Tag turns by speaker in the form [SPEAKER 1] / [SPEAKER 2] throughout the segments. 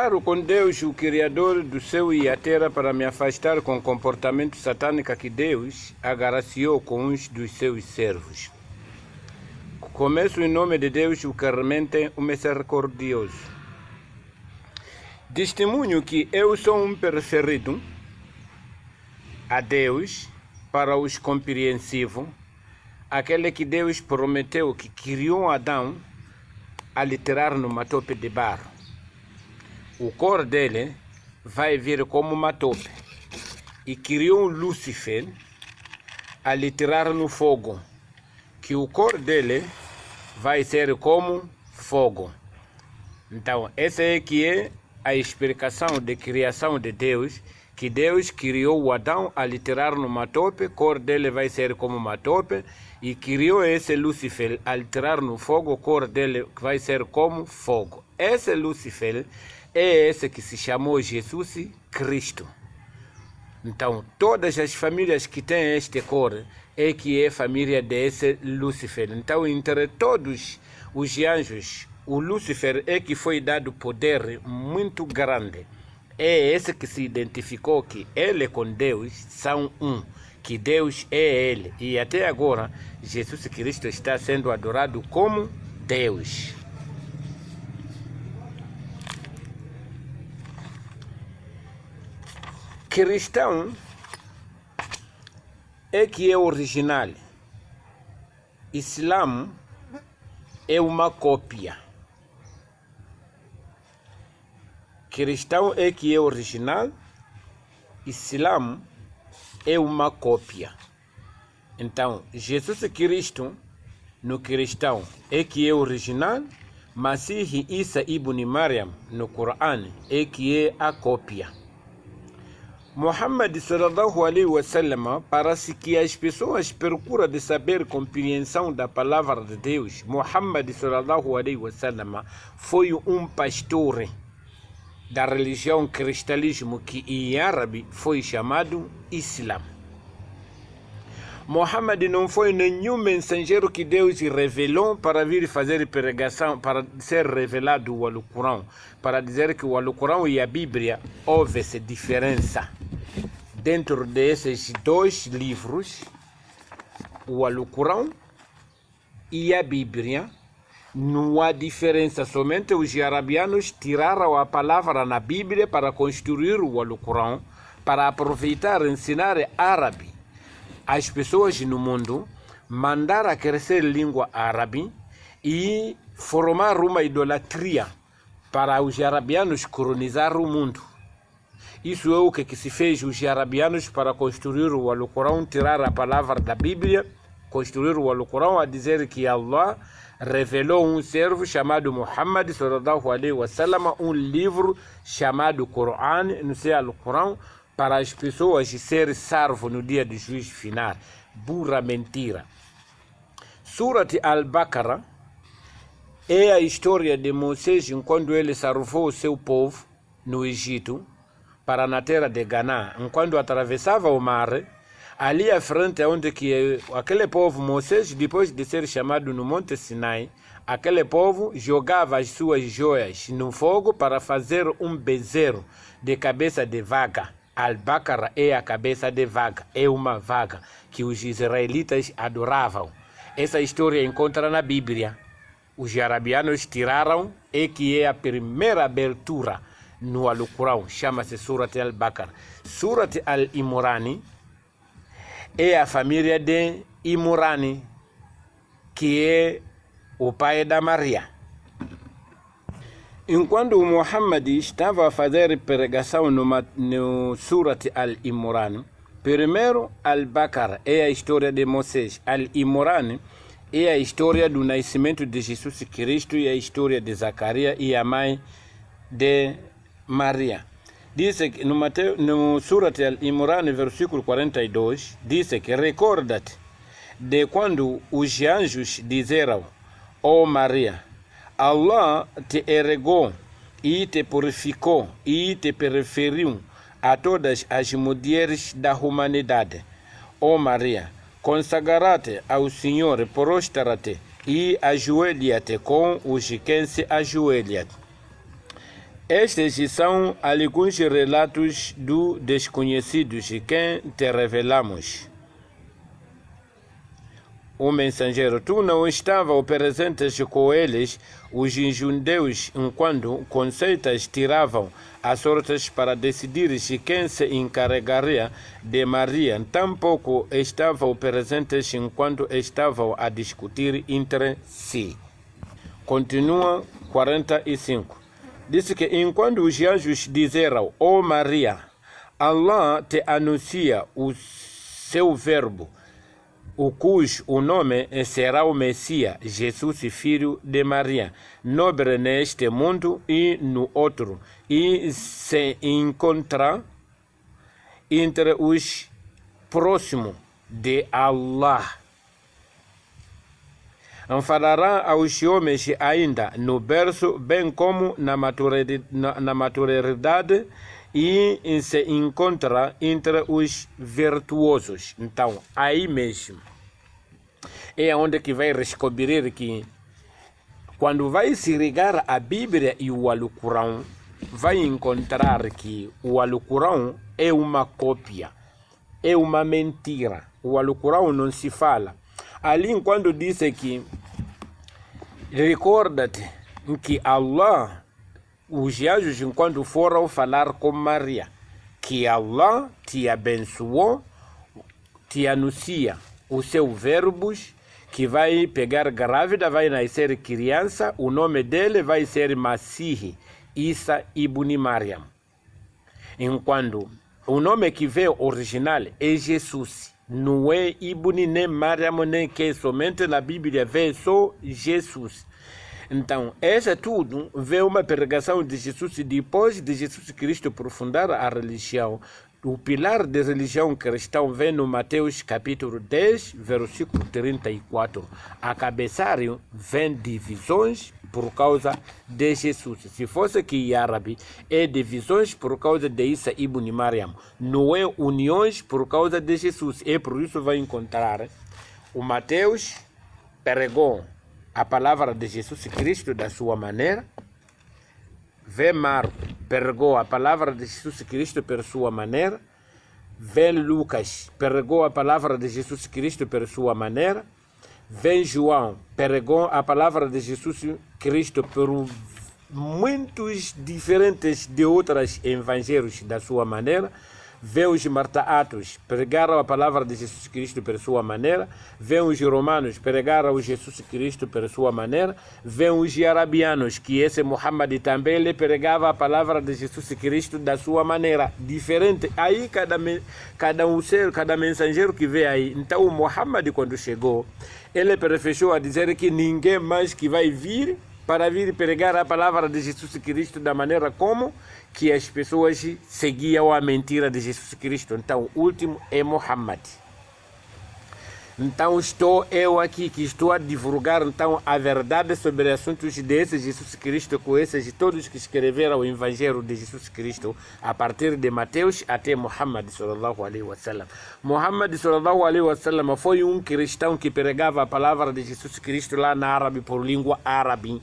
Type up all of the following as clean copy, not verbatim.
[SPEAKER 1] Paro com Deus, o Criador do céu e a terra, para me afastar com o comportamento satânico que Deus agraciou com uns dos seus servos. Começo em nome de Deus, o que realmente o misericordioso. Testemunho que eu sou um preferido a Deus para os compreensivos, aquele que Deus prometeu que criou Adão a literar numa tope de barro. O cor dele vai vir como uma tope. E criou Lúcifer a literar no fogo, que o cor dele vai ser como fogo. Então, essa é que é a explicação de criação de Deus, que Deus criou o Adão a literar numa tope, cor dele vai ser como uma tope, e criou esse Lúcifer a literar no fogo, cor dele vai ser como fogo. Esse Lúcifer é esse que se chamou Jesus Cristo. Então, todas as famílias que têm este cor é que é família desse Lúcifer. Então, entre todos os anjos, o Lúcifer é que foi dado poder muito grande. É esse que se identificou que ele com Deus são um, que Deus é ele. E até agora, Jesus Cristo está sendo adorado como Deus. Cristão é que é original. Islã é uma cópia. Cristão é que é original. Islã é uma cópia. Então, Jesus Cristo no cristão é que é original. Masih Isa ibn Maryam no Corão é que é a cópia. Muhammad sallallahu alaihi wasallam, parece que as pessoas procuram de saber compreensão da palavra de Deus. Muhammad sallallahu alaihi wasallam foi um pastor da religião cristianismo, que em árabe foi chamado Islã. Muhammad não foi nenhum mensageiro que Deus revelou para vir fazer pregação, para ser revelado o Alcorão, para dizer que o Alcorão e a Bíblia houve essa diferença. Dentro desses dois livros, o Alcorão e a Bíblia, não há diferença. Somente os arabianos tiraram a palavra na Bíblia para construir o Alcorão, para aproveitar e ensinar árabe as pessoas no mundo, mandar a crescer língua árabe e formar uma idolatria para os arabianos colonizar o mundo. Isso é o que se fez os arabianos para construir o Alcorão, tirar a palavra da Bíblia, construir o Alcorão, a dizer que Allah revelou um servo chamado Muhammad sallallahu alaihi wasallam, um livro chamado Corão, não sei, Alcorão, para as pessoas serem salvos no dia do juízo final. Burra mentira. Surat al-Baqarah é a história de Moisés quando ele salvou o seu povo no Egito, para na terra de Ganá. Quando atravessava o mar, ali à frente, onde que aquele povo, Moisés, depois de ser chamado no Monte Sinai, aquele povo jogava as suas joias no fogo para fazer um bezerro de cabeça de vaca. Al-Baqarah é a cabeça de vaca, é uma vaca que os israelitas adoravam. Essa história encontra na Bíblia. Os arabianos tiraram, e que é a primeira abertura no Alcorão, chama-se Surat al-Baqarah. Surat al-Imran é a família de Imran, que é o pai da Maria. Enquanto Muhammad estava a fazer pregação no Surat al-Imran, primeiro al-Baqarah é a história de Moisés, al-Imran é a história do nascimento de Jesus Cristo e a história de Zacarias e a mãe de Maria. Diz que no Surat al-Imran, versículo 42, diz que recorda-te de quando os anjos disseram: ó Maria, Allah te ergueu e te purificou e te preferiu a todas as mulheres da humanidade. Ó Maria, consagra-te ao Senhor, prostra-te e ajoelha-te com os que se ajoelham. Estes são alguns relatos do desconhecidos que te revelamos. O mensageiro, tu não estava presente com eles, os judeus, enquanto conceitas tiravam as sortes para decidir quem se encarregaria de Maria. Tampouco estavam presentes enquanto estavam a discutir entre si. Continua 45. Disse que enquanto os anjos disseram, ó Maria, Allah te anuncia o seu verbo, o cujo o nome será o Messias, Jesus, filho de Maria, nobre neste mundo e no outro, e se encontra entre os próximos de Allah. Falará aos homens ainda no berço, bem como na maturidade, e se encontra entre os virtuosos. Então, aí mesmo é onde que vai descobrir que quando vai se ligar a Bíblia e o Alcorão, vai encontrar que o Alcorão é uma cópia, é uma mentira. O Alcorão não se fala. Ali, quando disse que recorda-te que Allah, os anjos, enquanto foram falar com Maria, que Allah te abençoou, te anuncia os seus verbos, que vai pegar grávida, vai nascer criança, o nome dele vai ser Masih, Isa ibn Maryam. Enquanto o nome que veio original é Jesus, não é Ibn nem Maryam, nem que somente na Bíblia vê só Jesus. Então, essa tudo veio uma pregação de Jesus depois de Jesus Cristo aprofundar a religião. O pilar da religião cristã vem no Mateus capítulo 10, versículo 34. A cabeçalho vem divisões por causa de Jesus. Se fosse que árabe, é divisões por causa de Isa ibn Maryam. Não é uniões por causa de Jesus. E por isso vai encontrar o Mateus pregou a palavra de Jesus Cristo da sua maneira. Vê Marco, pregou a palavra de Jesus Cristo por sua maneira. Vê Lucas, pregou a palavra de Jesus Cristo por sua maneira. Vê João, pregou a palavra de Jesus Cristo por muitos diferentes de outros evangelhos da sua maneira. Vê os Marta-Atos, pregaram a palavra de Jesus Cristo por sua maneira. Vê os Romanos, pregaram o Jesus Cristo por sua maneira. Vê os Arabianos, que esse Muhammad também ele pregava a palavra de Jesus Cristo da sua maneira, diferente. Aí cada mensageiro que vê aí. Então o Muhammad, quando chegou, ele preferiu a dizer que ninguém mais que vai vir para vir pregar a palavra de Jesus Cristo da maneira como que as pessoas seguiam a mentira de Jesus Cristo. Então, o último é Muhammad. Então, estou eu aqui que estou a divulgar então a verdade sobre assuntos desse Jesus Cristo, com esses todos que escreveram o Evangelho de Jesus Cristo, a partir de Mateus até Muhammad sallallahu alaihi wasallam. Muhammad sallallahu alaihi wasallam foi um cristão que pregava a palavra de Jesus Cristo lá na árabe, por língua árabe.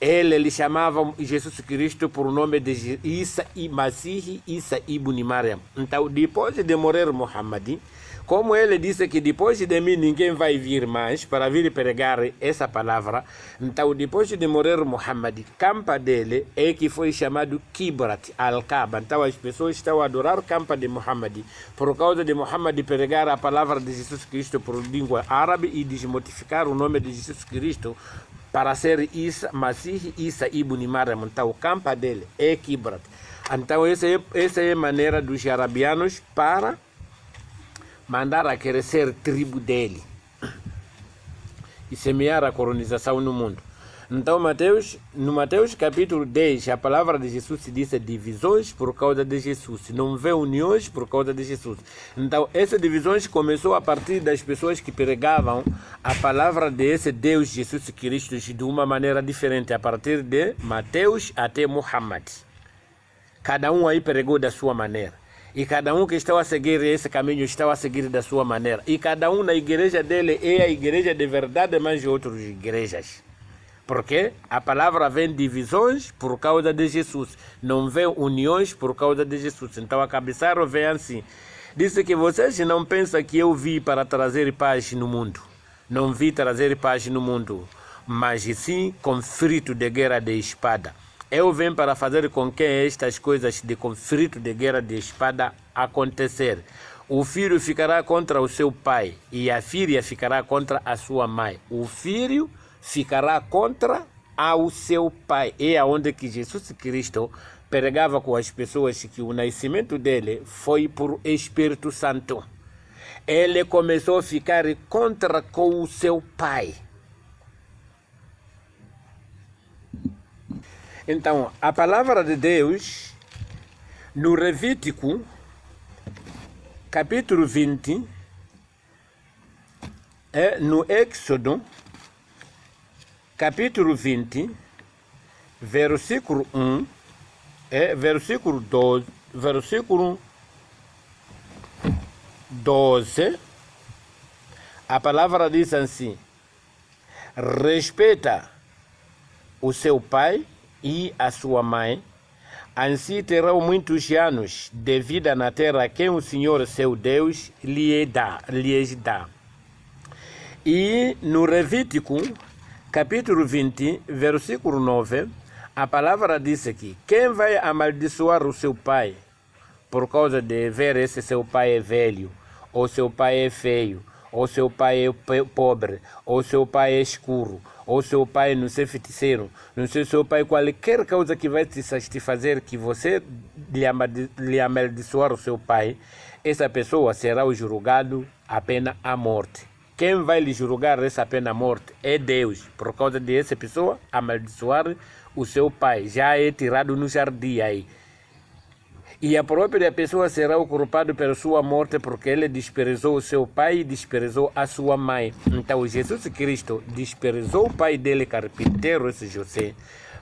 [SPEAKER 1] Ele chamava Jesus Cristo por nome de Isa e Masih, Isa ibn Maryam. Então, depois de morrer Muhammad, como ele disse que depois de mim ninguém vai vir mais para vir pregar essa palavra, então depois de morrer Muhammad, campa dele é que foi chamado Kibrat al-Kaaba. Então as pessoas estão a adorar o campo de Muhammad por causa de Muhammad pregar a palavra de Jesus Cristo por língua árabe e desmodificar o nome de Jesus Cristo para ser Isa, Masih, Isa ibn Maryam. Então o campo dele é Kibrat. Então essa é a maneira dos arabianos para mandar a crescer a tribo dele e semear a colonização no mundo. Então no Mateus capítulo 10, a palavra de Jesus diz divisões por causa de Jesus, não vê uniões por causa de Jesus. Então essas divisões começou a partir das pessoas que pregavam a palavra desse Deus Jesus Cristo de uma maneira diferente, a partir de Mateus até Muhammad. Cada um aí pregou da sua maneira. E cada um que estava a seguir esse caminho estava a seguir da sua maneira. E cada um na igreja dele é a igreja de verdade, mais de outras igrejas. Porque a palavra vem divisões por causa de Jesus, não vem uniões por causa de Jesus. Então a cabeçada vem assim. Disse que vocês não pensam que eu vim para trazer paz no mundo. Não vim trazer paz no mundo, mas sim conflito de guerra de espada. Eu venho para fazer com que estas coisas de conflito de guerra de espada acontecer. O filho ficará contra o seu pai e a filha ficará contra a sua mãe. O filho ficará contra ao seu pai. É aonde que Jesus Cristo pregava com as pessoas que o nascimento dele foi por Espírito Santo. Ele começou a ficar contra com o seu pai. Então, a palavra de Deus, no Levítico, capítulo 20, no Êxodo, capítulo 20, versículo 1, versículo 12, a palavra diz assim: respeita o seu pai e a sua mãe, assim terão muitos anos de vida na terra que o Senhor seu Deus lhes dá. E no Levítico, capítulo 20, versículo 9, a palavra diz aqui: quem vai amaldiçoar o seu pai por causa de ver esse seu pai é velho, ou seu pai é feio, ou seu pai é pobre, ou seu pai é escuro, ou seu pai não ser feiticeiro, não sei seu pai, qualquer causa que vai te satisfazer que você lhe amaldiçoar o seu pai, essa pessoa será julgado a pena a morte. Quem vai lhe julgar essa pena a morte é Deus, por causa de essa pessoa amaldiçoar o seu pai, já é tirado no jardim aí. E a própria pessoa será o culpado pela sua morte, porque ele desprezou o seu pai e desprezou a sua mãe. Então Jesus Cristo desprezou o pai dele, carpinteiro, esse José,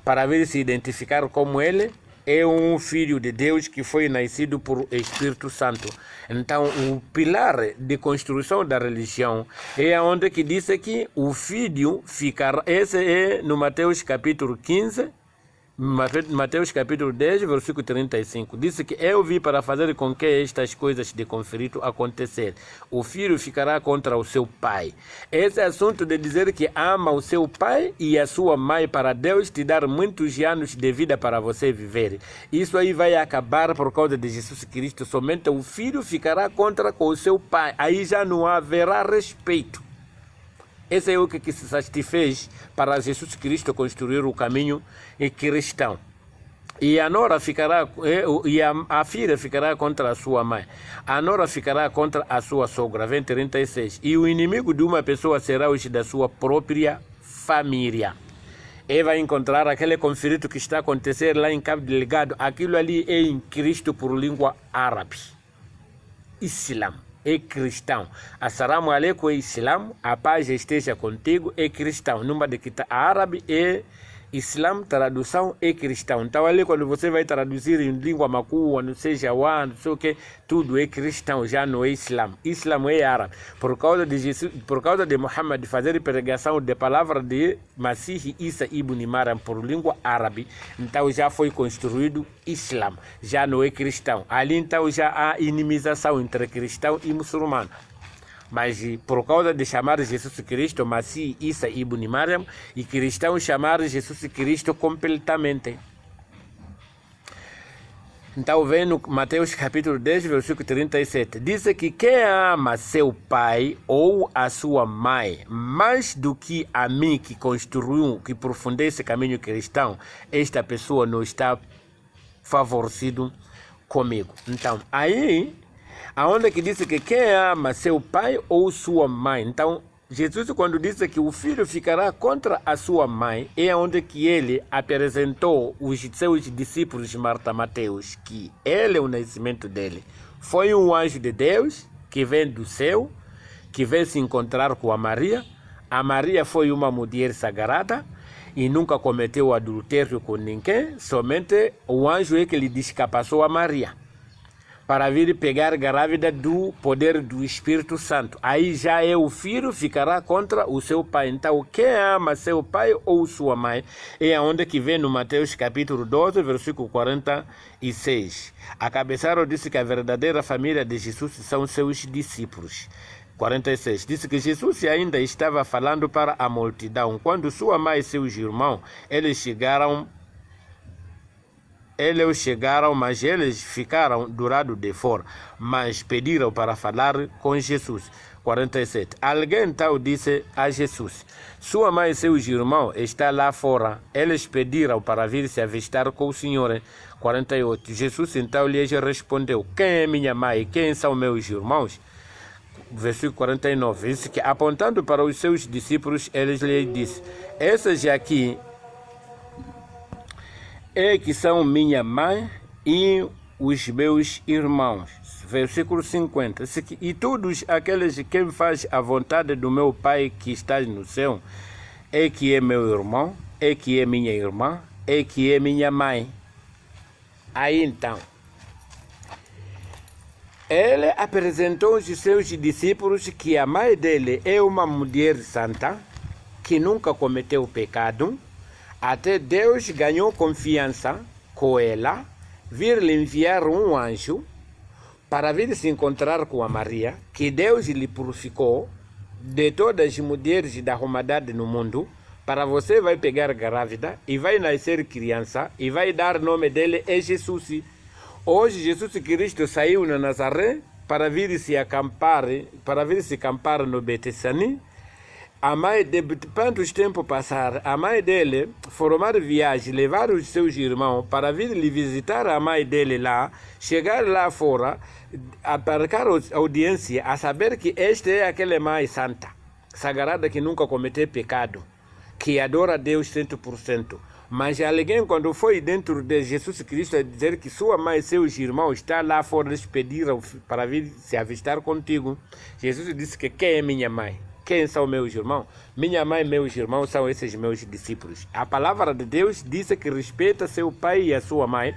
[SPEAKER 1] para vir se identificar como ele é um filho de Deus que foi nascido por Espírito Santo. Então o pilar de construção da religião é onde que diz que o filho ficará, esse é no Mateus capítulo 15, Mateus capítulo 10, versículo 35, disse que eu vim para fazer com que estas coisas de conflito acontecer. O filho ficará contra o seu pai. Esse assunto de dizer que ama o seu pai e a sua mãe para Deus te dar muitos anos de vida para você viver. Isso aí vai acabar por causa de Jesus Cristo. Somente o filho ficará contra com o seu pai. Aí já não haverá respeito. Esse é o que se satisfez para Jesus Cristo construir o caminho cristão. E a nora ficará, a filha ficará contra a sua mãe. A nora ficará contra a sua sogra. 36. E o inimigo de uma pessoa será o da sua própria família. E vai encontrar aquele conflito que está acontecendo lá em Cabo Delgado. Aquilo ali é em Cristo por língua árabe. Islã. É cristão. Assalamu alaikum é Islã, a paz esteja contigo, é cristão. Numa de que árabe é Islã, tradução é cristão. Então ali quando você vai traduzir em língua macua, não sei Jawá, não sei o que, tudo é cristão, já não é Islã. Islã é árabe. Por causa de Jesus, por causa de Muhammad fazer pregação de palavra de Masih Isa ibn Maryam por língua árabe, então já foi construído Islã, já não é cristão. Ali então já há inimização entre cristão e muçulmano. Mas por causa de chamar Jesus Cristo Masih Isa ibn Maryam, e cristãos chamar Jesus Cristo completamente. Então vem no Mateus capítulo 10, versículo 37. Diz que quem ama seu pai ou a sua mãe mais do que a mim que construiu, que aprofundei esse caminho cristão, esta pessoa não está favorecido comigo. Então aí aonde que disse que quem ama seu pai ou sua mãe. Então, Jesus quando disse que o filho ficará contra a sua mãe, é onde que ele apresentou os seus discípulos Marta Mateus, que ele é o nascimento dele. Foi um anjo de Deus que vem do céu, que veio se encontrar com a Maria. A Maria foi uma mulher sagrada e nunca cometeu adultério com ninguém, somente o anjo é que lhe descapaçou a Maria. para vir pegar grávida do poder do Espírito Santo. Aí já o filho ficará contra o seu pai. Então, quem ama seu pai ou sua mãe é onde que vem no Mateus capítulo 12, versículo 46. A cabeçada disse que a verdadeira família de Jesus são seus discípulos. 46. Disse que Jesus ainda estava falando para a multidão. Quando sua mãe e seus irmãos, eles chegaram, mas eles ficaram do lado de fora, mas pediram para falar com Jesus. 47. Alguém então disse a Jesus: sua mãe e seus irmãos estão lá fora. Eles pediram para vir se avistar com o Senhor. 48. Jesus então lhes respondeu: quem é minha mãe e quem são meus irmãos? Versículo 49. Disse que, apontando para os seus discípulos, eles lhe disse: esses aqui que são minha mãe e os meus irmãos. Versículo 50. E todos aqueles que faz a vontade do meu Pai que está no céu, que é meu irmão, que é minha irmã, que é minha mãe. Aí então, ele apresentou aos seus discípulos que a mãe dele é uma mulher santa, que nunca cometeu pecado. Até Deus ganhou confiança com ela, vir lhe enviar um anjo para vir se encontrar com a Maria, que Deus lhe purificou de todas as mulheres da humanidade no mundo. Para você vai pegar grávida e vai nascer criança e vai dar nome dele é Jesus. Hoje Jesus Cristo saiu na Nazaré para vir se acampar no Betsani. A mãe de quantos tempo passar, a mãe dele formar viagem, levar os seus irmãos para vir lhe visitar a mãe dele lá, chegar lá fora, aparcar a audiência, a saber que esta é aquela mãe santa, sagrada, que nunca cometeu pecado, que adora a Deus 100%. Mas alguém, quando foi dentro de Jesus Cristo, a dizer que sua mãe e seus irmãos estão lá fora, eles pediram para vir se avistar contigo. Jesus disse que quem é minha mãe? Quem são meus irmãos? Minha mãe e meus irmãos são esses meus discípulos. A palavra de Deus diz que respeita seu pai e a sua mãe,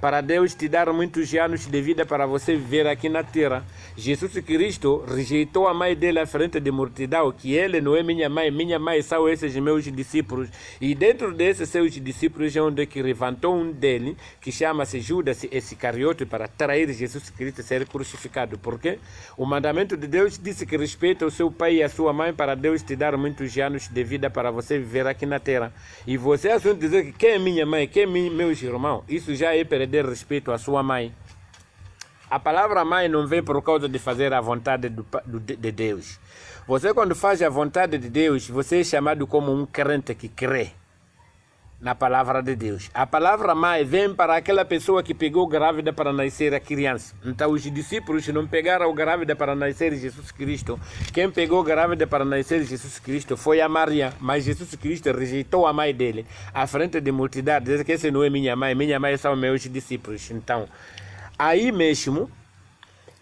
[SPEAKER 1] para Deus te dar muitos anos de vida para você viver aqui na terra. Jesus Cristo rejeitou a mãe dele à frente de multidão, que ele não é minha mãe são esses meus discípulos. E dentro desses seus discípulos é onde que levantou um dele, que chama-se Judas Iscariote, para trair Jesus Cristo e ser crucificado. Porque o mandamento de Deus disse que respeita o seu pai e a sua mãe, para Deus te dar muitos anos de vida para você viver aqui na terra. E você assunto dizer que quem é minha mãe, quem é meus irmãos, isso já é perder respeito à sua mãe. A palavra mãe não vem por causa de fazer a vontade de Deus. Você, quando faz a vontade de Deus, você é chamado como um crente que crê na palavra de Deus. A palavra mãe vem para aquela pessoa que pegou grávida para nascer a criança. Então os discípulos não pegaram grávida para nascer Jesus Cristo. Quem pegou grávida para nascer Jesus Cristo foi a Maria. Mas Jesus Cristo rejeitou a mãe dele à frente de multidão, dizendo que esse não é minha mãe são meus discípulos. Então, aí mesmo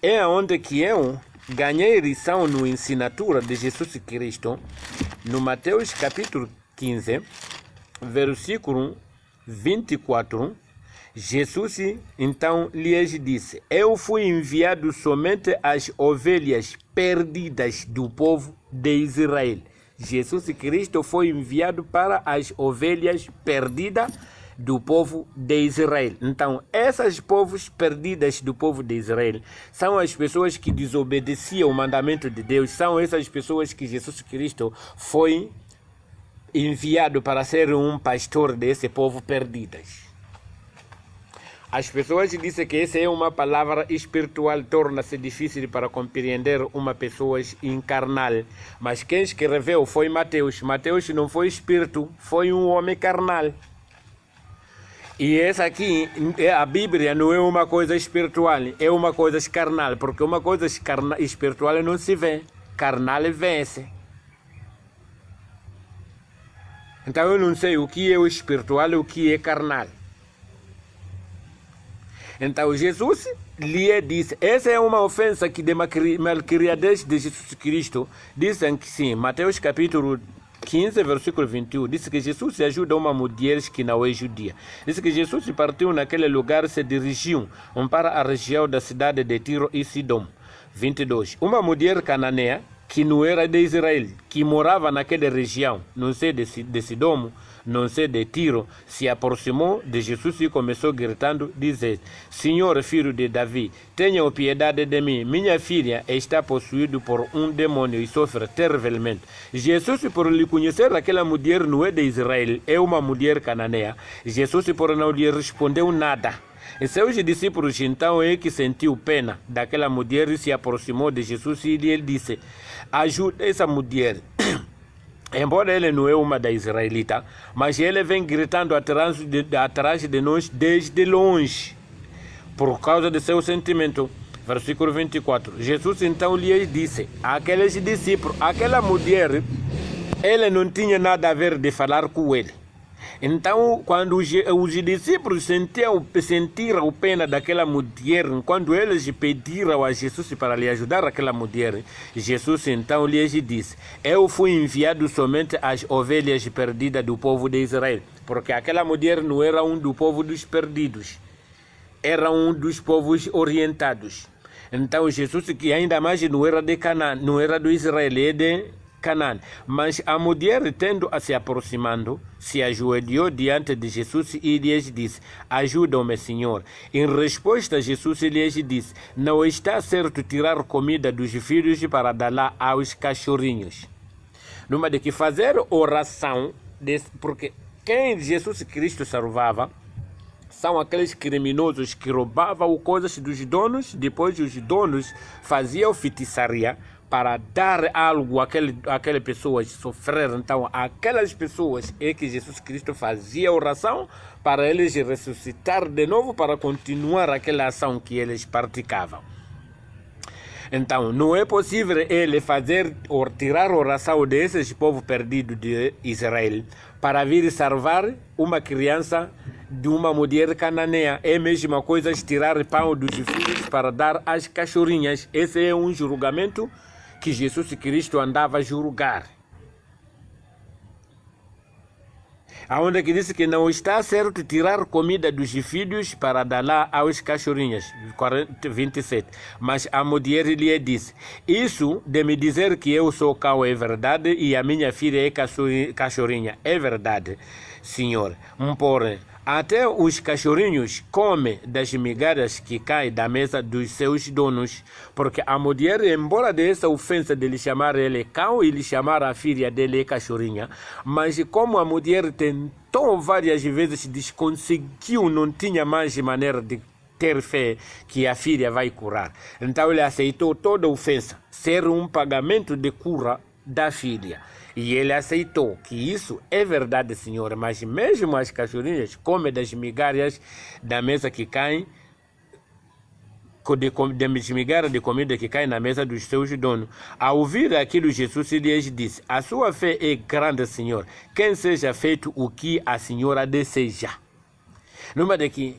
[SPEAKER 1] é onde que eu ganhei lição no ensinatura de Jesus Cristo, no Mateus capítulo 15, versículo 24, Jesus então lhes disse: eu fui enviado somente às ovelhas perdidas do povo de Israel. Jesus Cristo foi enviado para as ovelhas perdidas do povo de Israel. Então, essas povos perdidas do povo de Israel são as pessoas que desobedeciam o mandamento de Deus, são essas pessoas que Jesus Cristo foi enviado para ser um pastor desse povo perdidas. As pessoas dizem que essa é uma palavra espiritual, torna-se difícil para compreender uma pessoa encarnal. Mas quem escreveu foi Mateus. Mateus não foi espírito, foi um homem carnal. E essa aqui, a Bíblia não é uma coisa espiritual, é uma coisa carnal, porque uma coisa espiritual não se vê, carnal vence. Então eu não sei o que é o espiritual e o que é carnal. Então Jesus lhe disse, essa é uma ofensa que de malcriadez de Jesus Cristo. Dizem que sim, Mateus capítulo 15, versículo 21, diz que Jesus ajuda uma mulher que não é judia. Diz que Jesus partiu naquele lugar, se dirigiu para a região da cidade de Tiro e Sidom. 22. Uma mulher cananeia, que não era de Israel, que morava naquela região, não sei de Sidom, não sei de Tiro, se aproximou de Jesus e começou gritando, dizendo: Senhor, filho de Davi, tenha piedade de mim. Minha filha está possuída por um demônio e sofre terrivelmente. Jesus, por lhe conhecer aquela mulher não é de Israel, é uma mulher cananeia. Jesus, por não lhe respondeu nada. E seus discípulos então é que sentiu pena daquela mulher e se aproximou de Jesus e ele disse: ajuda essa mulher. Embora ele não é uma da israelita, mas ele vem gritando atrás de nós desde longe, por causa de seu sentimento. Versículo 24. Jesus então lhe disse àqueles discípulos: aquela mulher, ele não tinha nada a ver de falar com ele. Então, quando os discípulos sentiram pena daquela mulher, quando eles pediram a Jesus para lhe ajudar aquela mulher, Jesus então lhes disse: eu fui enviado somente às ovelhas perdidas do povo de Israel, porque aquela mulher não era um do povo dos perdidos, era um dos povos orientados. Então Jesus, que ainda mais não era de Canaã, não era do Israel, é de Canaã. Mas a mulher, tendo a se aproximando, se ajoelhou diante de Jesus e lhes disse: ajuda-me, Senhor. Em resposta, Jesus lhes disse: não está certo tirar comida dos filhos para dar lá aos cachorrinhos. Numa de que fazer oração, porque quem Jesus Cristo salvava são aqueles criminosos que roubavam coisas dos donos, depois os donos faziam feitiçaria para dar algo àquelas pessoas sofrer. Então, aquelas pessoas é que Jesus Cristo fazia oração para eles ressuscitar de novo, para continuar aquela ação que eles praticavam. Então, não é possível ele fazer ou tirar oração desses povos perdidos de Israel para vir salvar uma criança de uma mulher cananeia. É a mesma coisa tirar pão dos filhos para dar às cachorrinhas. Esse é um julgamento que Jesus Cristo andava a julgar. Aonde que disse que não está certo tirar comida dos filhos para dar lá aos cachorrinhos. 27. Mas a mulher lhe disse: isso de me dizer que eu sou cão é verdade e a minha filha é cachorrinha. É verdade, Senhor. Porém, até os cachorrinhos comem das migalhas que caem da mesa dos seus donos. Porque a mulher, embora dessa ofensa de lhe chamar ele cão e lhe chamar a filha dele cachorrinha, mas como a mulher tentou várias vezes, conseguiu, não tinha mais maneira de ter fé que a filha vai curar. Então ele aceitou toda a ofensa ser um pagamento de cura da filha. E ele aceitou que isso é verdade, Senhor, mas mesmo as cachorrinhas comem das migalhas da mesa que caem, das migalhas de comida que caem na mesa dos seus donos. Ao ouvir aquilo, Jesus lhes disse: a sua fé é grande, Senhor, quem seja feito o que a senhora deseja. Numa daqui,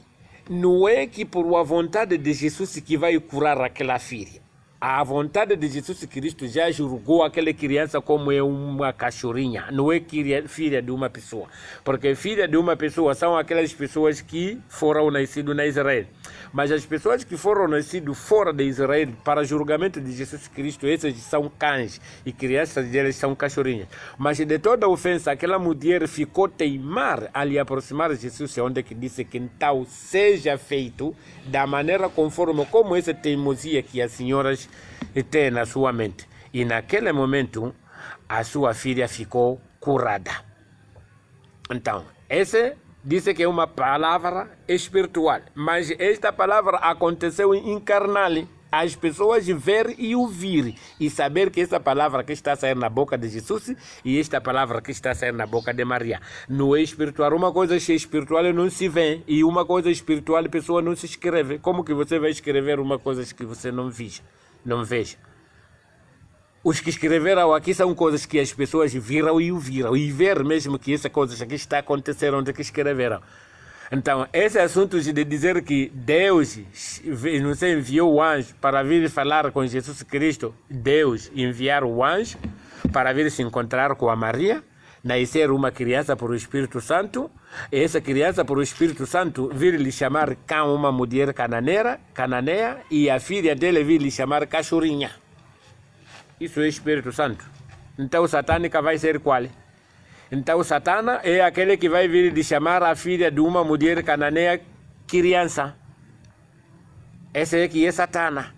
[SPEAKER 1] não é que por a vontade de Jesus que vai curar aquela filha. A vontade de Jesus Cristo já julgou aquela criança como é uma cachorrinha, não é filha de uma pessoa. Porque filha de uma pessoa são aquelas pessoas que foram nascidas na Israel. Mas as pessoas que foram nascidas fora de Israel, para julgamento de Jesus Cristo, essas são cães e crianças deles são cachorrinhas. Mas de toda a ofensa, aquela mulher ficou teimar a lhe aproximar de Jesus, onde que disse que então seja feito da maneira conforme como essa teimosia que as senhoras tem na sua mente. E naquele momento, a sua filha ficou curada. Então, essa disse que é uma palavra espiritual, mas esta palavra aconteceu em carnal. As pessoas ver e ouvir e saber que essa palavra que está a sair na boca de Jesus e esta palavra que está a sair na boca de Maria não é espiritual. Uma coisa é espiritual não se vê, e uma coisa espiritual a pessoa não se escreve. Como que você vai escrever uma coisa que você não veja? Os que escreveram aqui são coisas que as pessoas viram e ouviram, e ver mesmo que essa coisa aqui está acontecendo onde que escreveram. Então, esse assunto de dizer que Deus nos enviou o anjo para vir falar com Jesus Cristo, Deus enviar o anjo para vir se encontrar com a Maria, nascer uma criança por Espírito Santo, e essa criança por Espírito Santo vir lhe chamar Cão, uma mulher cananeia, e a filha dele vir lhe chamar Cachorinha. Isso é Espírito Santo. Então satânica vai ser qual? Então Satana é aquele que vai vir lhe chamar a filha de uma mulher cananeia criança. Esse é que é Satana.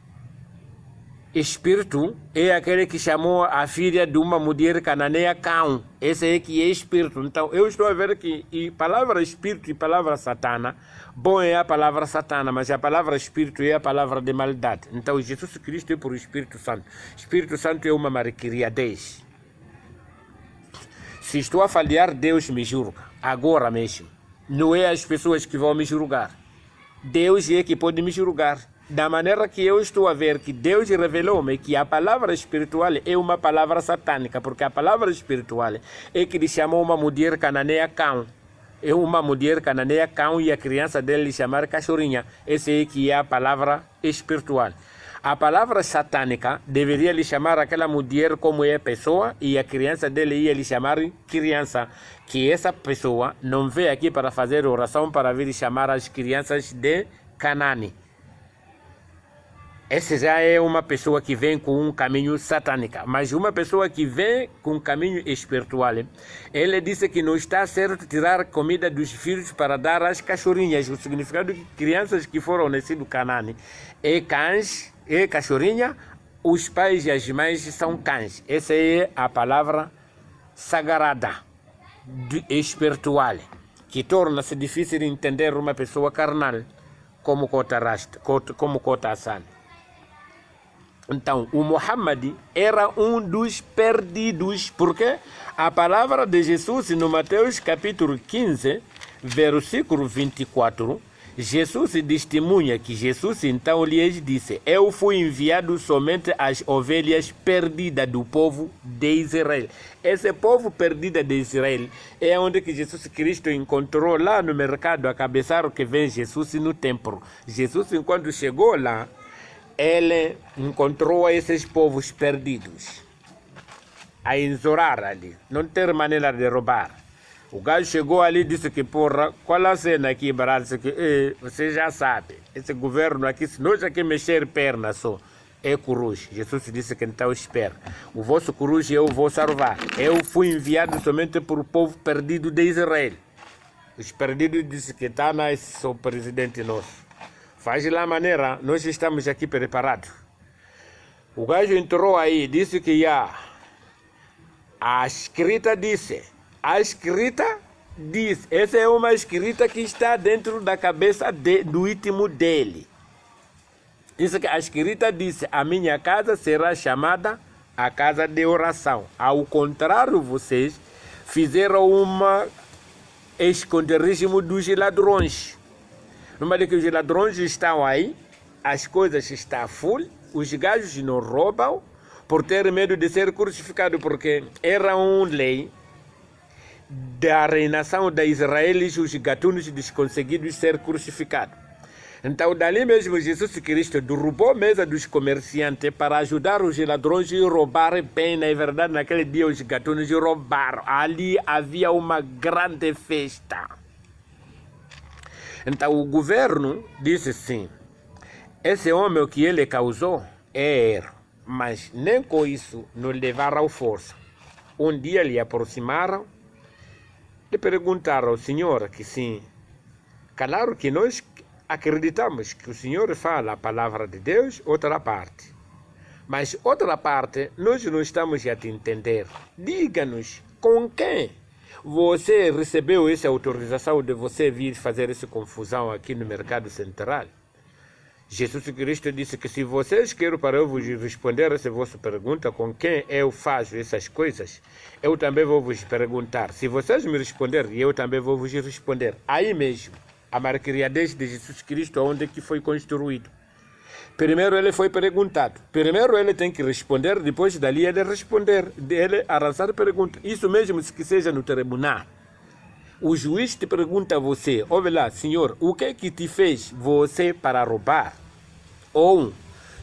[SPEAKER 1] Espírito é aquele que chamou a filha de uma mulher cananeia Cão. Esse é que é Espírito. Então eu estou a ver que a palavra Espírito e a palavra Satana, bom é a palavra Satana, mas a palavra Espírito é a palavra de maldade. Então Jesus Cristo é por Espírito Santo. Espírito Santo é uma mariqueriadez. Se estou a falhar, Deus me julga, agora mesmo. Não é as pessoas que vão me julgar. Deus é que pode me julgar. Da maneira que eu estou a ver que Deus revelou-me que a palavra espiritual é uma palavra satânica, porque a palavra espiritual é que lhe chamou uma mulher cananeia Cão. É uma mulher cananeia Cão e a criança dele lhe chamar Cachorinha. Essa é que é a palavra espiritual. A palavra satânica deveria lhe chamar aquela mulher como é pessoa e a criança dele ia lhe chamar criança. Que essa pessoa não veio aqui para fazer oração para vir chamar as crianças de Canaã. Essa já é uma pessoa que vem com um caminho satânico, mas uma pessoa que vem com um caminho espiritual. Ele disse que não está certo tirar comida dos filhos para dar às cachorinhas. O significado de crianças que foram nascidas Canaã é cães, é cachorinha, os pais e as mães são cães. Essa é a palavra sagrada, espiritual, que torna-se difícil de entender uma pessoa carnal, como Kota Hassan. Então, o Muhammad era um dos perdidos, porque a palavra de Jesus no Mateus capítulo 15, versículo 24, Jesus testemunha que Jesus então lhes disse: eu fui enviado somente às ovelhas perdidas do povo de Israel. Esse povo perdido de Israel é onde que Jesus Cristo encontrou lá no mercado, a cabeçar que vem Jesus no templo. Jesus, quando chegou lá, ele encontrou esses povos perdidos a enzorar ali, não ter maneira de roubar. O gajo chegou ali e disse que, porra, qual a cena aqui, barato? Você já sabe, esse governo aqui, se nós aqui mexer perna só, é coruja. Jesus disse que então espera. O vosso coruja eu vou salvar. Eu fui enviado somente por o povo perdido de Israel. Os perdidos disse que está o presidente nosso. Faz lá a maneira, nós estamos aqui preparados. O gajo entrou aí, disse que a escrita diz, essa é uma escrita que está dentro da cabeça do íntimo dele. Disse que a escrita diz: a minha casa será chamada a casa de oração. Ao contrário, vocês fizeram uma esconderijo dos ladrões. Numa de que os ladrões estão aí, as coisas estão full, os gajos não roubam por ter medo de ser crucificado, porque era uma lei da reinação de Israel e os gatunos desconseguidos ser crucificados. Então, dali mesmo, Jesus Cristo derrubou a mesa dos comerciantes para ajudar os ladrões a roubar bem. Na verdade, naquele dia, os gatunos roubaram. Ali havia uma grande festa. Então o governo disse sim, esse homem que ele causou é erro, mas nem com isso não levaram força. Um dia lhe aproximaram, lhe perguntaram ao Senhor que sim, claro que nós acreditamos que o Senhor fala a palavra de Deus, outra parte. Mas outra parte nós não estamos a te entender. Diga-nos com quem você recebeu essa autorização de você vir fazer essa confusão aqui no mercado central. Jesus Cristo disse que se vocês querem para eu vos responder essa vossa pergunta, com quem eu faço essas coisas, eu também vou vos perguntar. Se vocês me responderem, eu também vou vos responder. Aí mesmo, a marqueriadez de Jesus Cristo, onde que foi construído. Primeiro ele foi perguntado. Primeiro ele tem que responder, depois dali ele responder. Ele arrasar pergunta. Isso mesmo que seja no tribunal. O juiz te pergunta a você: ouve lá, senhor, o que é que te fez você para roubar? Ou,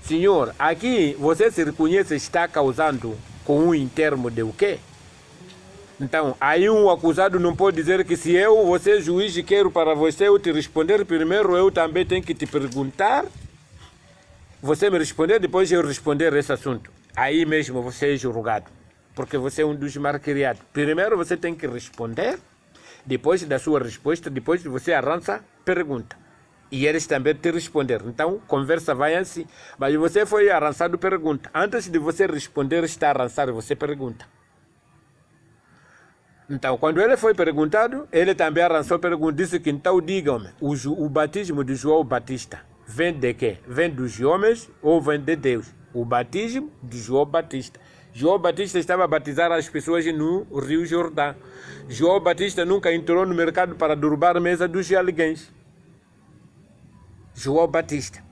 [SPEAKER 1] senhor, aqui você se reconhece está causando com um termo de o quê? Então, aí um acusado não pode dizer que se você juiz, quero para você eu te responder primeiro, eu também tenho que te perguntar, você me responder, depois eu responder esse assunto. Aí mesmo você é julgado, porque você é um dos malcriados. Primeiro você tem que responder, depois da sua resposta, depois você arranca pergunta. E eles também te responder. Então, conversa vai assim. Mas você foi arrançado pergunta. Antes de você responder, está arrançado, você pergunta. Então, quando ele foi perguntado, ele também arrançou pergunta. Disse que então, digam-me, o batismo de João Batista vem de quê? Vem dos homens ou vem de Deus? O batismo de João Batista. João Batista estava a batizar as pessoas no Rio Jordão. João Batista nunca entrou no mercado para derrubar a mesa dos alguéns. João Batista.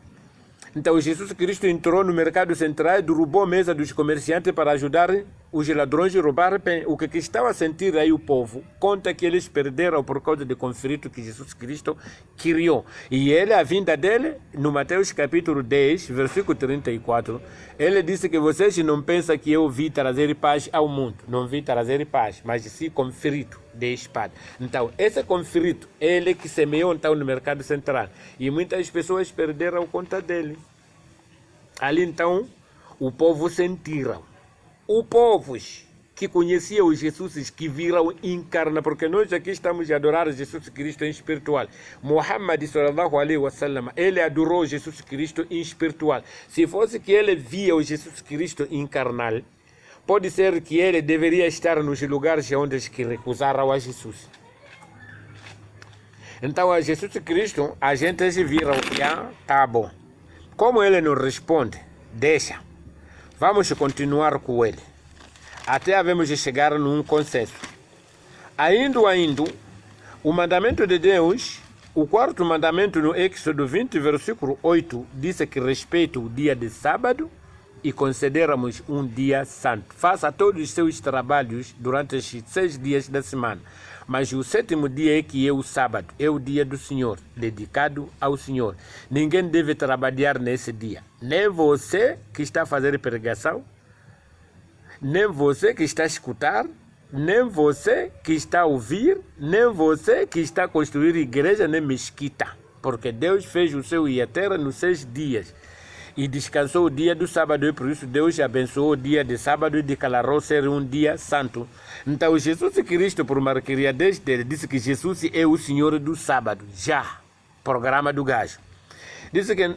[SPEAKER 1] Então Jesus Cristo entrou no mercado central e derrubou a mesa dos comerciantes para ajudar os ladrões a roubar bem. O que estava a sentir aí o povo conta que eles perderam por causa do conflito que Jesus Cristo criou. E ele, a vinda dele, no Mateus capítulo 10, versículo 34, ele disse que vocês não pensam que eu vim trazer paz ao mundo. Não vim trazer paz, mas sim conflito de espada. Então, esse conflito, ele que semeou então no mercado central. E muitas pessoas perderam conta dele. Ali então, o povo sentiram. O povo que conhecia o Jesus que viram encarna, porque nós aqui estamos a adorar Jesus Cristo em espiritual. Muhammad sallallahu alaihi wasallam, ele adorou Jesus Cristo em espiritual. Se fosse que ele via o Jesus Cristo encarnal, pode ser que ele deveria estar nos lugares onde que recusaram a Jesus. Então, a Jesus Cristo, a gente viram que tá bom. Como ele não responde, deixa. Vamos continuar com ele. Até havemos de chegar num consenso. Ainda, o mandamento de Deus, o quarto mandamento no Êxodo 20, versículo 8, diz que respeita o dia de sábado e consideramos um dia santo. Faça todos os seus trabalhos durante os 6 dias da semana. Mas o 7º dia é que é o sábado, é o dia do Senhor, dedicado ao Senhor. Ninguém deve trabalhar nesse dia. Nem você que está a fazer pregação, nem você que está a escutar, nem você que está a ouvir, nem você que está a construir igreja, nem mesquita. Porque Deus fez o céu e a terra nos 6 dias. E descansou o dia do sábado, e por isso Deus abençoou o dia de sábado e declarou ser um dia santo. Então Jesus Cristo, por malcriadez dele, disse que Jesus é o Senhor do sábado. Já, programa do gajo. Disse que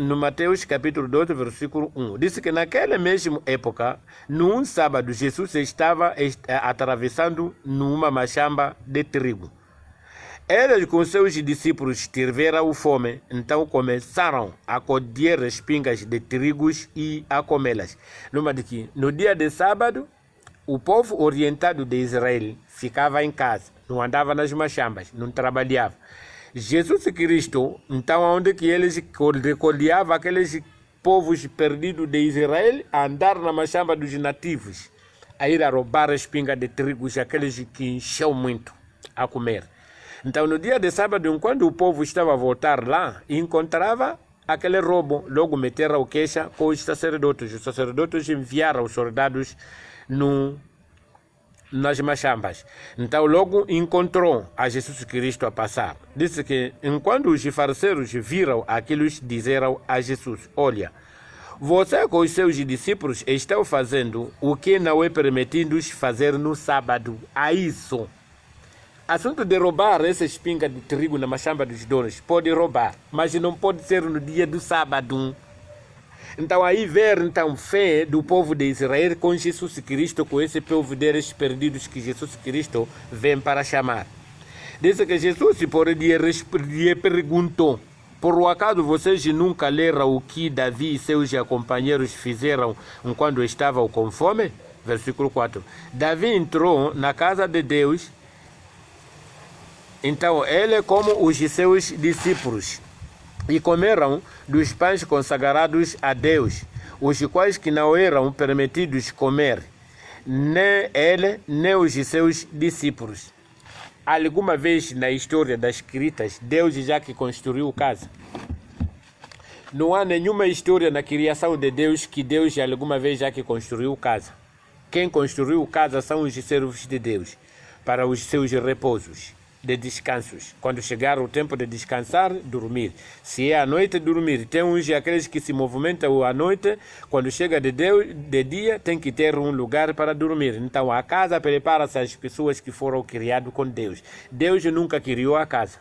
[SPEAKER 1] no Mateus capítulo 12, versículo 1, disse que naquela mesma época, num sábado, Jesus estava atravessando numa machamba de trigo. Eles com seus discípulos tiveram fome, então começaram a colher espingas de trigos e a comê-las. No dia de sábado, o povo orientado de Israel ficava em casa, não andava nas machambas, não trabalhava. Jesus Cristo, então, onde que eles recolhiam aqueles povos perdidos de Israel, a andar na machamba dos nativos, a ir a roubar a espinga de trigos, aqueles que encheu muito a comer. Então, no dia de sábado, enquanto o povo estava a voltar lá, encontrava aquele roubo. Logo meteram queixa com os sacerdotes. Os sacerdotes enviaram os soldados nas machambas. Então, logo encontrou a Jesus Cristo a passar. Disse que, enquanto os fariseus viram aquilo, disseram a Jesus: olha, você com os seus discípulos estão fazendo o que não é permitido fazer no sábado. A isso. Assunto de roubar essa espinga de trigo na machamba dos donos, pode roubar, mas não pode ser no dia do sábado. Então aí ver então fé do povo de Israel com Jesus Cristo, com esse povo deles perdidos que Jesus Cristo vem para chamar. Diz que Jesus por lhe perguntou: por acaso vocês nunca leram o que Davi e seus companheiros fizeram quando estavam com fome? Versículo 4. Davi entrou na casa de Deus. Então, ele como os seus discípulos, e comeram dos pães consagrados a Deus, os quais que não eram permitidos comer, nem ele, nem os seus discípulos. Alguma vez na história das escritas, Deus já que construiu casa. Não há nenhuma história na criação de Deus que Deus alguma vez já que construiu casa. Quem construiu casa são os servos de Deus, para os seus repousos, de descansos. Quando chegar o tempo de descansar, dormir. Se é à noite, dormir. Tem uns aqueles que se movimentam à noite, quando chega de dia, tem que ter um lugar para dormir. Então a casa prepara-se às pessoas que foram criadas com Deus. Deus nunca criou a casa.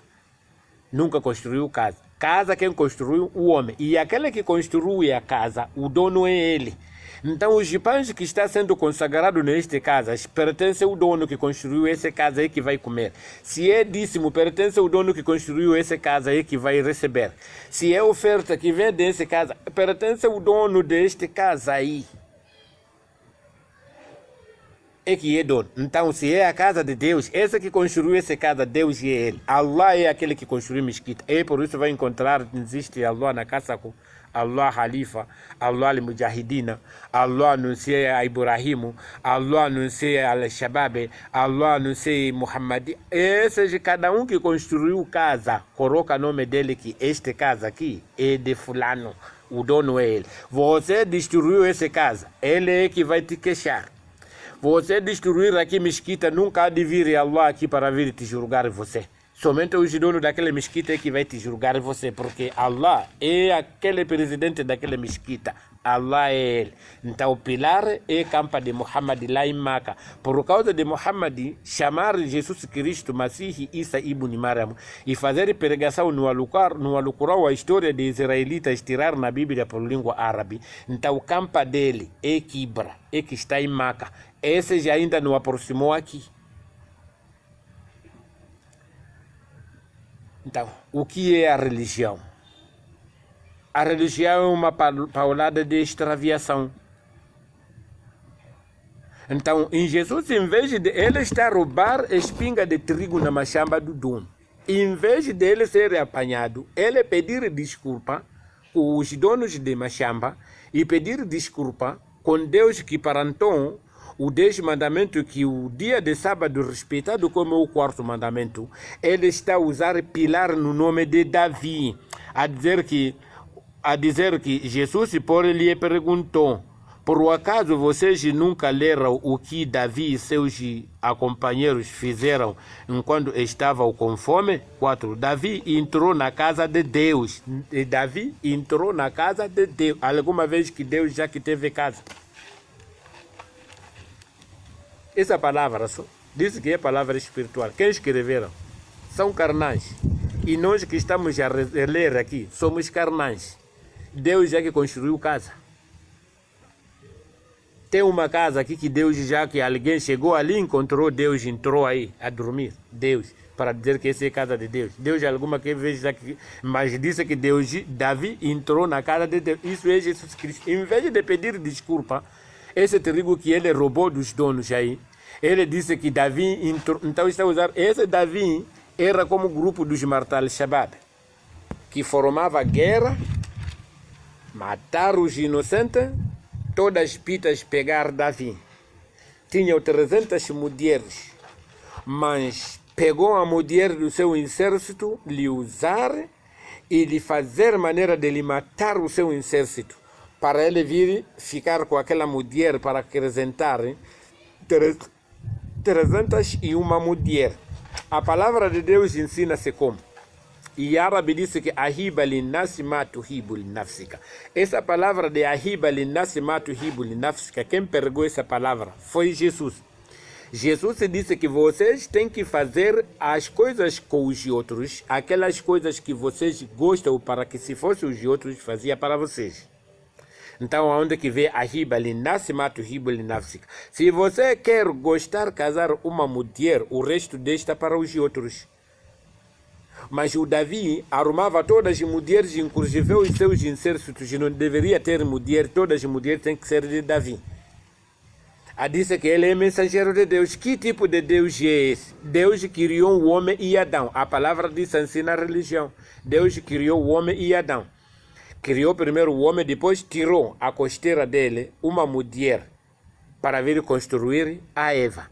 [SPEAKER 1] Nunca construiu casa. Casa quem construiu? O homem. E aquele que construiu a casa, o dono é ele. Então os pães que está sendo consagrado nesta casa pertence ao dono que construiu essa casa e que vai comer. Se é dízimo, pertence ao dono que construiu essa casa e que vai receber. Se é oferta que vem dessa casa, pertence ao dono desta casa aí. É que é dono. Então, se é a casa de Deus, esse que construiu essa casa, Deus é ele. Allah é aquele que construiu a mesquita. E por isso vai encontrar, existe Allah na casa com Allah Halifa, Allah al-Mujahidina, Allah não sei a Ibrahim, Allah não sei al-Shabab, Allah não sei Muhammad. Esse de cada um que construiu casa, coloca o nome dele que esta casa aqui é de fulano, o dono é ele. Você destruiu essa casa, ele é que vai te queixar. Você destruir aqui mesquita, nunca há de vir Allah aqui para vir te julgar você. Somente o dono daquela mesquita é que vai te julgar você, porque Allah é aquele presidente daquela mesquita. Allah é ele. Então o pilar é campa de Muhammad lá em Maca. Por causa de Muhammad, chamar Jesus Cristo, Masih Isa ibn Maryam, e fazer pregação no Alcorão a história de israelitas, tirar na Bíblia por língua árabe. Então o campa dele é Kibra, é que está em Maca. Esse já ainda não aproximou aqui. Então, o que é a religião? A religião é uma paulada de extraviação. Então, em Jesus, em vez de ele estar a roubar espinga de trigo na machamba do dono, em vez de ele ser apanhado, ele pedir desculpa com os donos de machamba e pedir desculpa com Deus que parantou o 10 mandamento, que o dia de sábado respeitado como o 4º mandamento, ele está a usar pilar no nome de Davi, a dizer que Jesus por lhe perguntou: por acaso vocês nunca leram o que Davi e seus companheiros fizeram enquanto estavam com fome? 4. Davi entrou na casa de Deus. E Davi entrou na casa de Deus. Alguma vez que Deus já que teve casa? Essa palavra só diz que é palavra espiritual. Quem escreveram? São carnais. E nós que estamos a ler aqui, somos carnais. Deus já que construiu casa. Tem uma casa aqui que Deus já que alguém chegou ali, encontrou Deus, entrou aí a dormir. Deus, para dizer que essa é a casa de Deus. Deus alguma vez aqui, mas disse que Davi entrou na casa de Deus. Isso é Jesus Cristo. Em vez de pedir desculpa, esse trigo que ele roubou dos donos aí, ele disse que Davi entrou. Então está a usar, esse Davi era como o grupo dos Martal Shabab, que formava guerra, matar os inocentes, todas as pitas pegar Davi. Tinha 300 mulheres, mas pegou a mulher do seu exército, lhe usar e lhe fazer maneira de lhe matar o seu exército, para ele vir ficar com aquela mulher para acrescentar 301 mulher. A palavra de Deus ensina-se como? E árabe disse que ahiba linnasi ma tuhibu linafsika. Essa palavra de ahiba linnasi ma tuhibu linafsika, quem pregou essa palavra foi Jesus. Jesus disse que vocês têm que fazer as coisas com os outros, aquelas coisas que vocês gostam, para que se fosse os outros fazia para vocês. Então, onde que vê ahiba linnasi ma tuhibu linafsika? Se você quer gostar casar uma mulher, o resto deixa para os outros. Mas o Davi arrumava todas as mulheres, inclusive os seus exércitos, não deveria ter mulher, todas as mulheres têm que ser de Davi. A disse que ele é mensageiro de Deus. Que tipo de Deus é esse? Deus criou o homem e Adão. A palavra diz ensina a religião. Deus criou o homem e Adão. Criou primeiro o homem, depois tirou a costeira dele uma mulher para vir construir a Eva.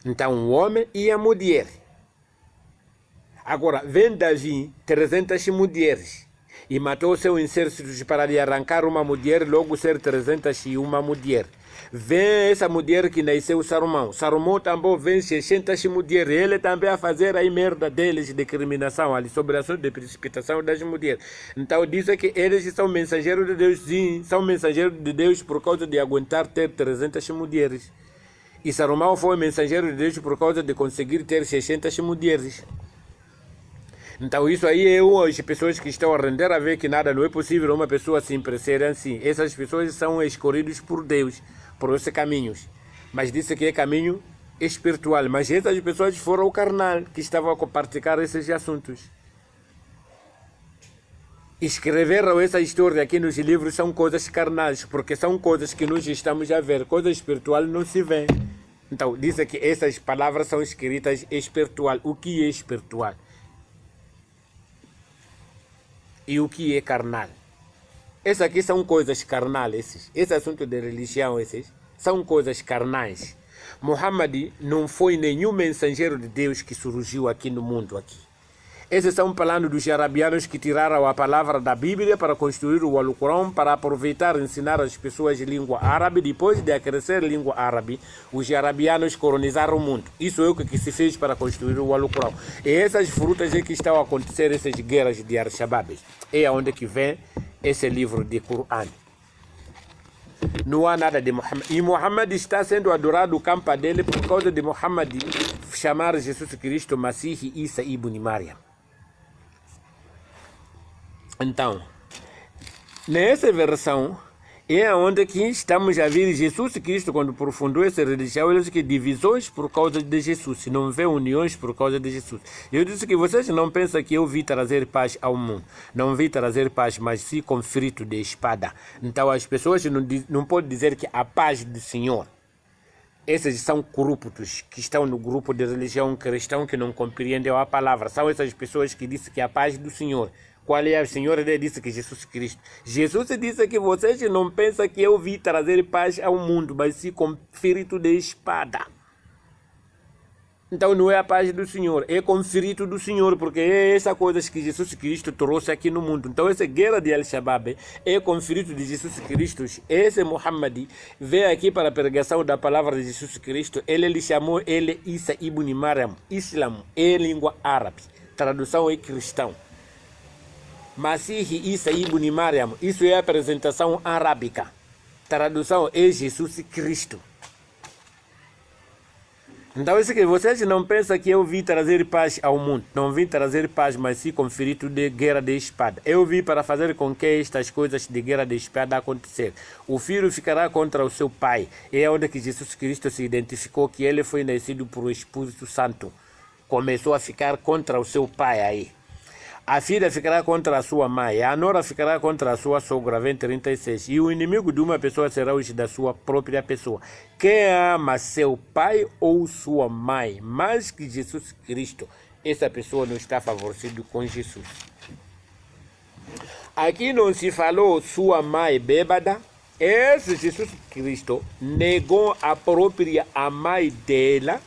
[SPEAKER 1] Então o homem e a mulher. Agora, vem Davi, 300 mulheres. e matou seu exército para lhe arrancar uma mulher, logo ser 301 mulher. Vem essa mulher que nasceu Salomão. Salomão também vem 600 mulheres. Ele também a fazer a merda deles de discriminação, ali sobre a de precipitação das mulheres. Então diz que eles são mensageiros de Deus, sim, são mensageiros de Deus por causa de aguentar ter 300 mulheres. E Salomão foi mensageiro de Deus por causa de conseguir ter 600 mulheres. Então isso aí é as pessoas que estão a render a ver que nada não é possível uma pessoa sempre ser assim. Essas pessoas são escolhidas por Deus, por esses caminhos. Mas disse que é caminho espiritual. Mas essas pessoas foram o carnal que estavam a praticar esses assuntos. Escreveram essa história aqui nos livros, são coisas carnais, porque são coisas que nós estamos a ver. Coisa espiritual não se vê. Então diz que essas palavras são escritas espiritual. O que é espiritual? E o que é carnal? Essas aqui são coisas carnais, esse assunto de religião, são coisas carnais. Muhammad não foi nenhum mensageiro de Deus que surgiu aqui no mundo. Esses são falando dos arabianos que tiraram a palavra da Bíblia para construir o Alcorão, para aproveitar e ensinar as pessoas língua árabe. Depois de crescer a língua árabe, os arabianos colonizaram o mundo. Isso é o que se fez para construir o Alcorão. E essas frutas é que estão a acontecer, essas guerras de Al-Shabaab. É onde que vem esse livro de Coran. Não há nada de Muhammad. E Muhammad está sendo adorado o campo dele por causa de Muhammad chamar Jesus Cristo Masih Isa ibn Maryam. Então, nessa versão, é onde que estamos a ver Jesus Cristo, quando aprofundou essa religião, ele disse que divisões por causa de Jesus, não vê uniões por causa de Jesus. Eu disse que vocês não pensam que eu vim trazer paz ao mundo. Não vim trazer paz, mas sim conflito de espada. Então as pessoas não podem dizer que a paz do Senhor. Esses são corruptos que estão no grupo de religião cristão que não compreendem a palavra. São essas pessoas que dizem que a paz do Senhor. Qual é o Senhor? Ele disse que Jesus Cristo. Jesus disse que vocês não pensam que eu vim trazer paz ao mundo, mas sim com espírito de espada. Então não é a paz do Senhor, é com espírito do Senhor, porque é essa coisa que Jesus Cristo trouxe aqui no mundo. Então essa guerra de Al-Shabaab é com o espírito de Jesus Cristo. Esse Muhammad veio aqui para a pregação da palavra de Jesus Cristo. Ele chamou ele Isa ibn Maryam. Islam é língua árabe, tradução é cristão. Masih Isa ibn Maryam, isso é a apresentação arábica. Tradução é Jesus Cristo. Então isso que vocês não pensam que eu vim trazer paz ao mundo. Não vim trazer paz, mas sim com espírito de guerra de espada. Eu vim para fazer com que estas coisas de guerra de espada acontecer. O filho ficará contra o seu pai. É onde que Jesus Cristo se identificou que ele foi nascido por o Espírito Santo. Começou a ficar contra o seu pai aí. A filha ficará contra a sua mãe, a nora ficará contra a sua sogra, vem 36. E o inimigo de uma pessoa será o da sua própria pessoa. Quem ama seu pai ou sua mãe mais que Jesus Cristo, essa pessoa não está favorecida com Jesus. Aqui não se falou sua mãe bêbada. Esse Jesus Cristo negou a própria mãe dela,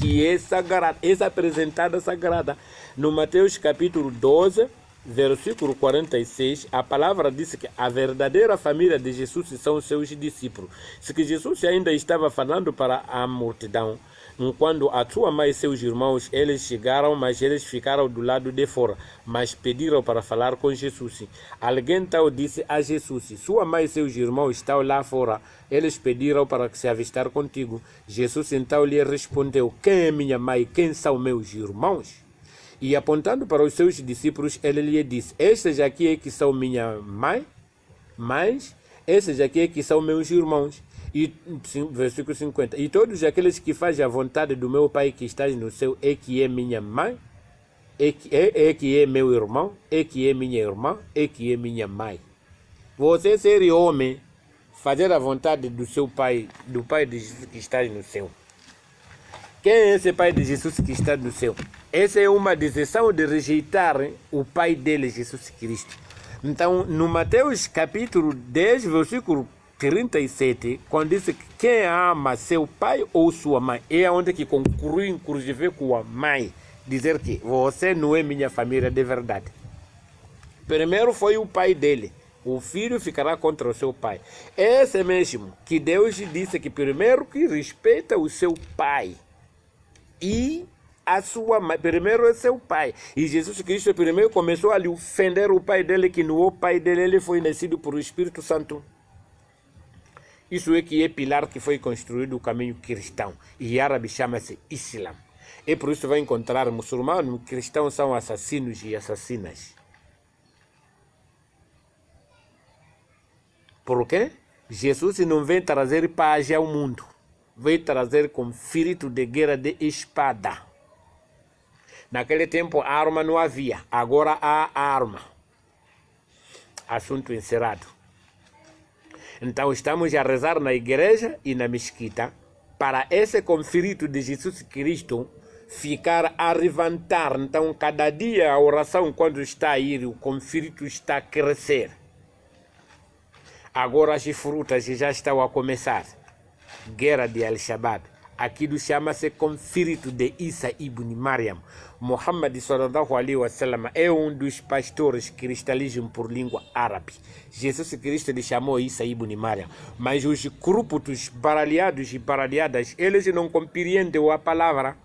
[SPEAKER 1] que é sagrada, essa apresentada sagrada. No Mateus capítulo 12, versículo 46, a palavra diz que a verdadeira família de Jesus são os seus discípulos. Se que Jesus ainda estava falando para a multidão, quando a sua mãe e seus irmãos, eles chegaram, mas eles ficaram do lado de fora, mas pediram para falar com Jesus. Alguém então disse a Jesus, sua mãe e seus irmãos estão lá fora, eles pediram para se avistar contigo. Jesus então lhe respondeu, quem é minha mãe, quem são meus irmãos? E apontando para os seus discípulos, ele lhe disse, estes aqui é que são minha mãe, mas estes aqui é que são meus irmãos. E versículo 50, e todos aqueles que fazem a vontade do meu Pai que está no céu, é que é minha mãe, é que é meu irmão, é que é minha irmã, é que é minha mãe. Você ser homem, fazer a vontade do seu Pai, do Pai de Jesus que está no céu. Quem é esse Pai de Jesus que está no céu? Essa é uma decisão de rejeitar o Pai dele, Jesus Cristo. Então, no Mateus capítulo 10, versículo 37, quando diz que quem ama seu pai ou sua mãe, é onde que conclui, inclusive, com a mãe, dizer que você não é minha família de verdade. Primeiro foi o pai dele. O filho ficará contra o seu pai. Esse mesmo que Deus disse que primeiro que respeita o seu pai e a sua mãe. Primeiro é seu pai. E Jesus Cristo primeiro começou a lhe ofender o pai dele, que no pai dele ele foi nascido por o Espírito Santo. Isso é que é pilar que foi construído o caminho cristão. E árabe chama-se Islã. E por isso vai encontrar muçulmanos, cristãos são assassinos e assassinas. Por quê? Jesus não vem trazer paz ao mundo. Vem trazer conflito de guerra de espada. Naquele tempo a arma não havia. Agora há arma. Assunto encerrado. Então estamos a rezar na igreja e na mesquita para esse conflito de Jesus Cristo ficar a levantar. Então cada dia a oração quando está a ir, o conflito está a crescer. Agora as frutas já estão a começar. Guerra de Al-Shabaab. Aquilo chama-se conflito de Isa ibn Maryam. Muhammad sallallahu alaihi wasallam é um dos pastores cristalismo por língua árabe. Jesus Cristo lhe chamou Isa ibn Maryam. Mas os grupos baralhados e baralhadas, eles não compreendem a palavra.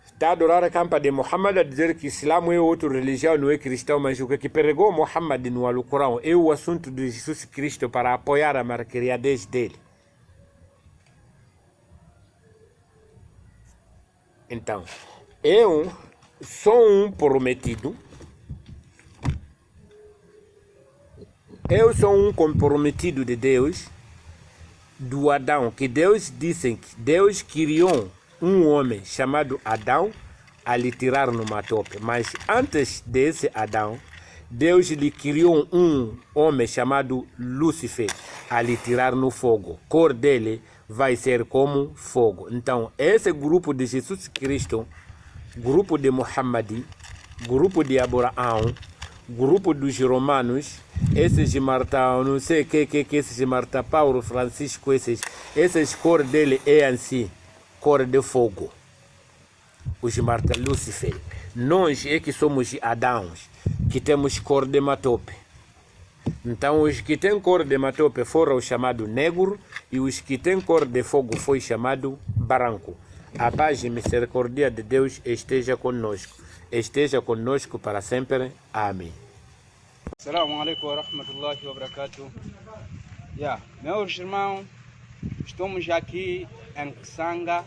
[SPEAKER 1] Está a adorar a campa de Muhammad a dizer que Islã é outra religião, não é cristão, mas o que pregou Muhammad no Alcorão é o assunto de Jesus Cristo para apoiar a marqueriadez dele. Então, eu sou um prometido. Eu sou um comprometido de Deus, do Adão, que Deus disse que Deus criou um homem chamado Adão a lhe tirar no matope. Mas antes desse Adão, Deus lhe criou um homem chamado Lúcifer a lhe tirar no fogo. A cor dele vai ser como fogo. Então, esse grupo de Jesus Cristo, grupo de Muhammad, grupo de Abraão, grupo dos romanos, esses de Marta, não sei que esses de Marta Paulo, Francisco, esses cor dele é assim, cor de fogo. Os de Marta Lúcifer. Nós é que somos Adãos, que temos cor de matope. Então os que têm cor de matope foram chamados negro e os que têm cor de fogo foi chamado branco. A paz e misericórdia de Deus esteja conosco. Esteja conosco para sempre. Amém.
[SPEAKER 2] Assalamu alaikum wa rahmatullahi wa barakatuh. Meus irmãos, estamos aqui em Kisanga.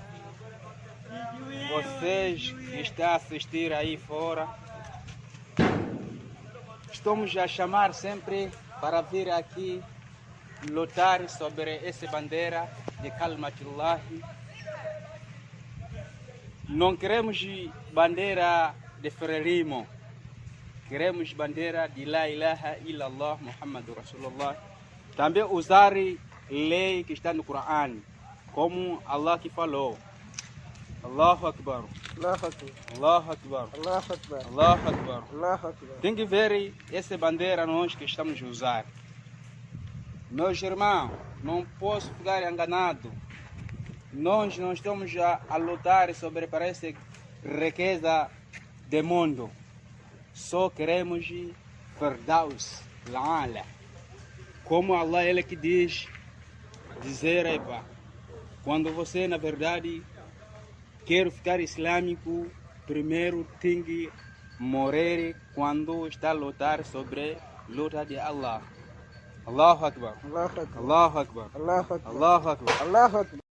[SPEAKER 2] Vocês que estão a assistir aí fora, estamos a chamar sempre para vir aqui lutar sobre essa bandeira de Kalmatullah. Não queremos bandeira de Frelimo, queremos bandeira de La ilaha illallah Muhammadu Rasulullah. Também usar lei que está no Corão, como Allah que falou. Allahu Akbar, Allahu Akbar, Allahu Akbar, Allahu Akbar, Allahu Akbar, Allahu Akbar. Tem que ver essa bandeira nós que estamos a usar. Meus irmãos, não posso ficar enganado. Nós não estamos a lutar sobre essa riqueza do mundo. Só queremos Firdaus, La'ala. Como Allah ele que dizer, quando você na verdade quer ficar islâmico, primeiro tem que morrer quando está a lutar sobre a luta de Allah. Allahu Akbar, Allahu Akbar, Allahu Akbar, Allahu Akbar, Allahu Akbar.